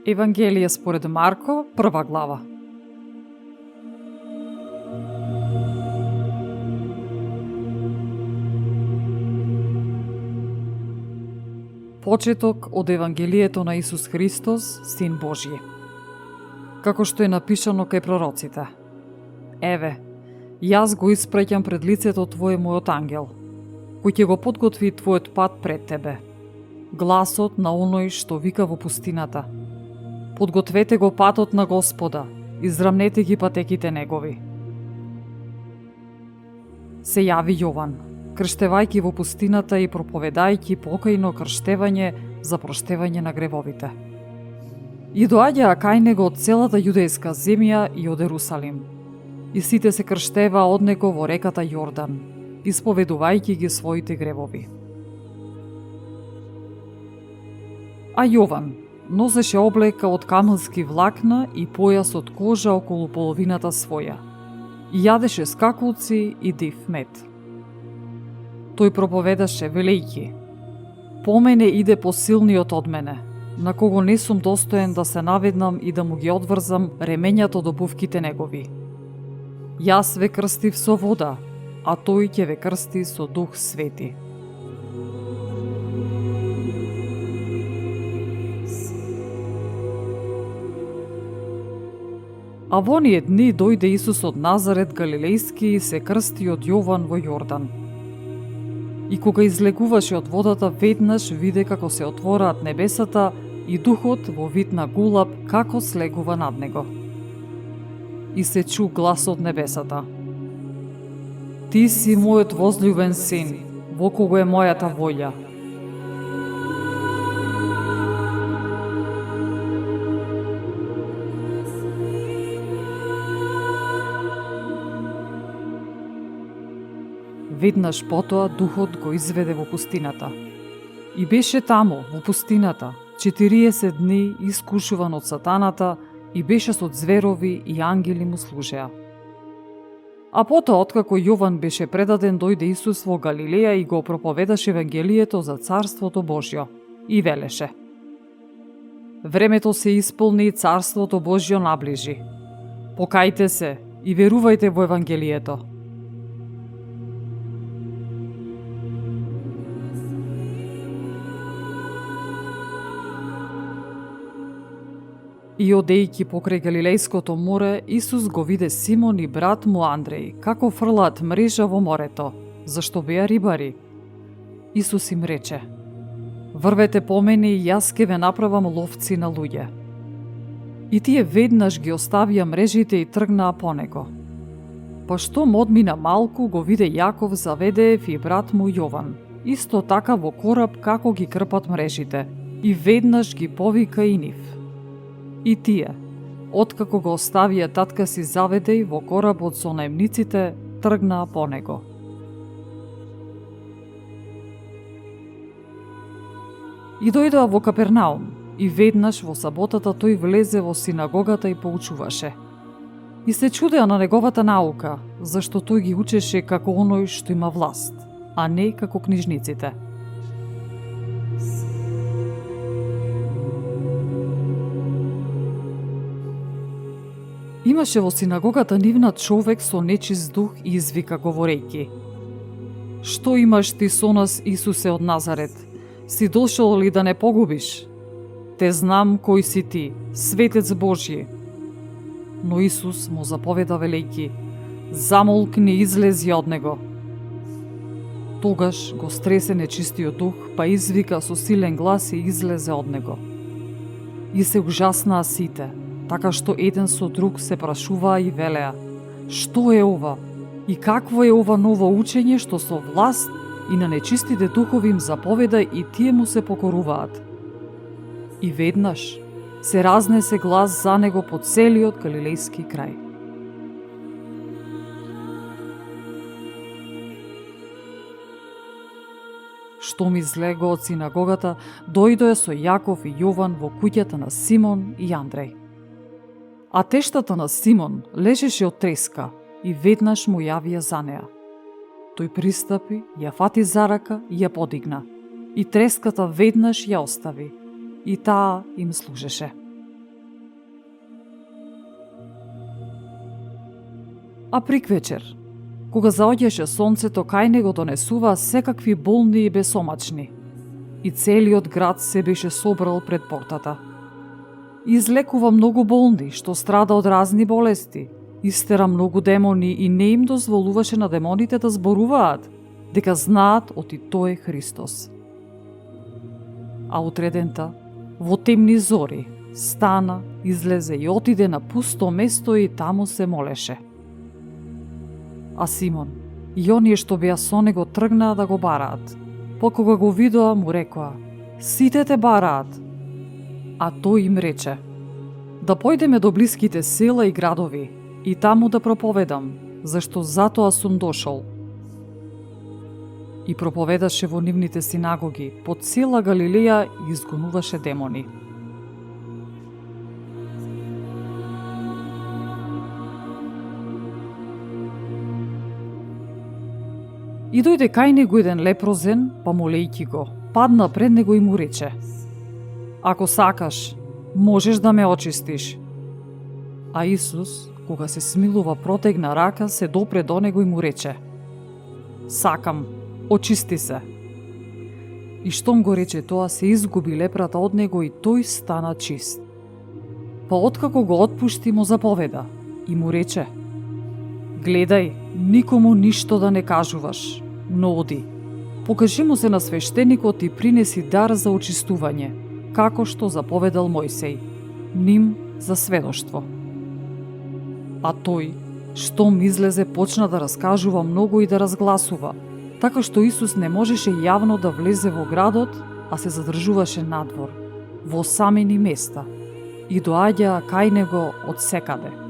Евангелие според Марко, 1 глава. Почеток од Евангелието на Исус Христос, Син Божји. Како што е напишано кај пророците: Еве, јас го испреќам пред лицето Твое мојот ангел, кој ќе го подготви Твојот пат пред Тебе. Гласот на оној што вика во пустината: подгответе го патот на Господа, израмнете ги патеките негови. Се јави Јован, крштевајќи во пустината и проповедајќи покајно крштевање за проштевање на гревовите. И доаѓаа кај него од целата јудејска земја и од Ерусалим. И сите се крштеваа од него во реката Јордан, исповедувајќи ги своите гревови. А Јован носеше облека од камилски влакна и појас од кожа околу половината своја, и јадеше скакулци и див мед. Тој проповедаше велејќи: по мене иде посилниот од мене, на кого не сум достоен да се наведнам и да му ги одврзам ремењата од обувките негови. Јас ве крстив со вода, а тој ќе ве крсти со Дух Свети. А во оние дни дојде Исус од Назарет Галилејски и се крсти од Јован во Јордан. И кога излегуваше од водата, веднаш виде како се отвораат небесата и Духот во вид на гулаб како слегува над него. И се чу глас од небесата: Ти си мојот возлюбен син, во кого е мојата волја. Веднаш потоа Духот го изведе во пустината. И беше таму, во пустината, 40 дни искушуван од сатаната и беше со зверови и ангели му служеа. А потоа, откако Јован беше предаден, дојде Исус во Галилеја и го проповедаше Евангелието за Царството Божјо и велеше: времето се исполни и Царството Божјо наближи. Покајте се и верувајте во Евангелието. И одејќи покрај Галилејското море, Исус го виде Симон и брат му Андреј, како фрлаат мрежа во морето, зашто беа рибари. Исус им рече: врвете по мене и јас ќе ве направам ловци на луѓе. И тие веднаш ги оставија мрежите и тргнаа по него. Па штом одмина малку, го виде Јаков, Заведеев и брат му Јован, исто така во кораб како ги крпат мрежите, и веднаш ги повика и нив. И тие, откако го оставија татка си Заведеј во коработ со наемниците, тргнаа по него. И дојдоа во Капернаум, и веднаш во саботата тој влезе во синагогата и поучуваше. И се чудеа на неговата наука, зашто тој ги учеше како оној што има власт, а не како книжниците. Имаше во синагогата нивна човек со нечист дух и извика говорејќи: што имаш ти со нас, Исусе од Назарет? Си дошол ли да не погубиш? Те знам кој си ти, светец Божји. Но Исус му заповеда велејќи: замолкни, излези од него. Тогаш го стресе нечистиот дух, па извика со силен глас и излезе од него. И се ужаснаа сите, така што еден со друг се прашуваа и велеа: што е ова? И какво е ова ново учење што со власт и на нечистите духови им заповеда и тие му се покоруваат? И веднаш се разнесе глас за него по целиот галилејски крај. Штом излего од синагогата, дојдоа со Јаков и Јован во куќата на Симон и Андреј. А тештата на Симон лежеше од треска и веднаш му јавија за неа. Тој пристапи, ја фати за рака и ја подигна, и треската веднаш ја остави, и таа им служеше. А приквечер, кога заоѓаше сонцето, кај него донесува секакви болни и бесомачни. И целиот град се беше собрал пред портата. Излекува многу болни, што страда од разни болести, истера многу демони и не им дозволуваше на демоните да зборуваат, дека знаат оти тој Христос. А утредента, во темни зори, стана, излезе и отиде на пусто место и таму се молеше. А Симон и оние што беа со него тргнаа да го бараат. Покога го видоа, му рекоа: "Сите те бараат." А тој им рече: "Да појдеме до блиските села и градови и таму да проповедам, зашто затоа сум дошол." И проповедаше во нивните синагоги, по цела Галилеја и изгонуваше демони. И дојде кај него еден лепрозен, па молејќи го, падна пред него и му рече: "Ако сакаш, можеш да ме очистиш." А Исус, кога се смилува, протегна рака, се допре до него и му рече: "Сакам, очисти се." И штом го рече тоа, се изгуби лепрата од него и тој стана чист. Па откако го отпушти, му заповеда и му рече: "Гледај, никому ништо да не кажуваш, но оди, покажи му се на свештеникот и принеси дар за очистување, како што заповедал Мојсей, ним за сведоштво." А тој, штом излезе, почна да раскажува многу и да разгласува, така што Исус не можеше јавно да влезе во градот, а се задржуваше надвор, во самени места, и доаѓаа кај него од секаде.